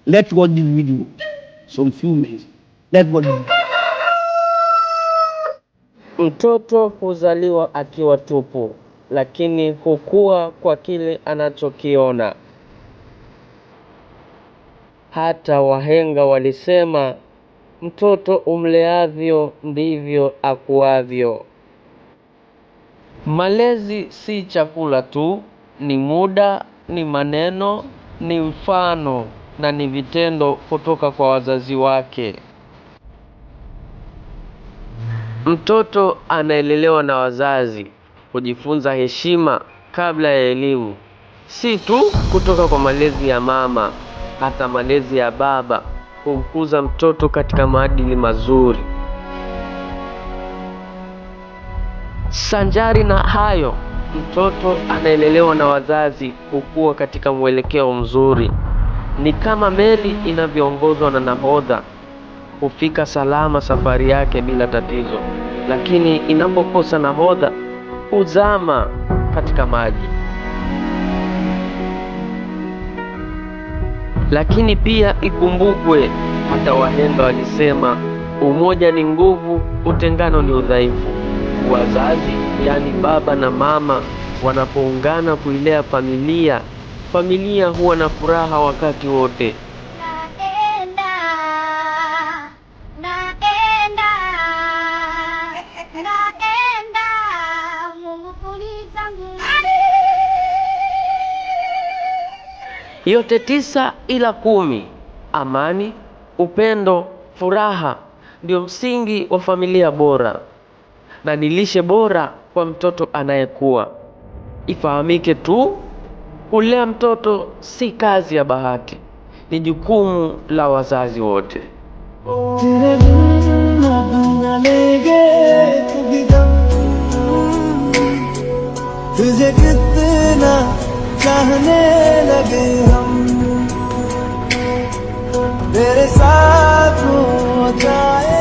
Let God deal with you. Some few minutes. Let God deal with you. Mtoto huzaliwa akiwa tupu, lakini hukua kwa kile anachokiona. Hata wahenga walisema, mtoto umleavyo ndivyo akuavyo. Malezi si chakula tu, ni muda, ni maneno, ni mfano na ni vitendo kutoka kwa wazazi wake. Mtoto anaelelewa na wazazi, kujifunza heshima kabla ya elimu. Si tu kutoka kwa malezi ya mama, hata malezi ya baba humkuza mtoto katika maadili mazuri. Sanjari na hayo, mtoto anaelelewa na wazazi hukua katika mwelekeo mzuri. Ni kama meli inavyoongozwa na nahodha, hufika salama safari yake bila tatizo, lakini inapokosa nahodha huzama katika maji. Lakini pia ikumbukwe, hata wahenga walisema, umoja ni nguvu, utengano ni udhaifu. Wazazi, yani baba na mama, wanapoungana kuilea familia, familia huwa na furaha wakati wote. Yote 9 ila 10. Amani, upendo, furaha ndio msingi wa familia bora, na ni lishe bora kwa mtoto anayekua. Ifahamike tu, kulea mtoto si kazi ya bahati, ni jukumu la wazazi wote. तुझे कितना चाहने लगे हम, तेरे साथ हो जाए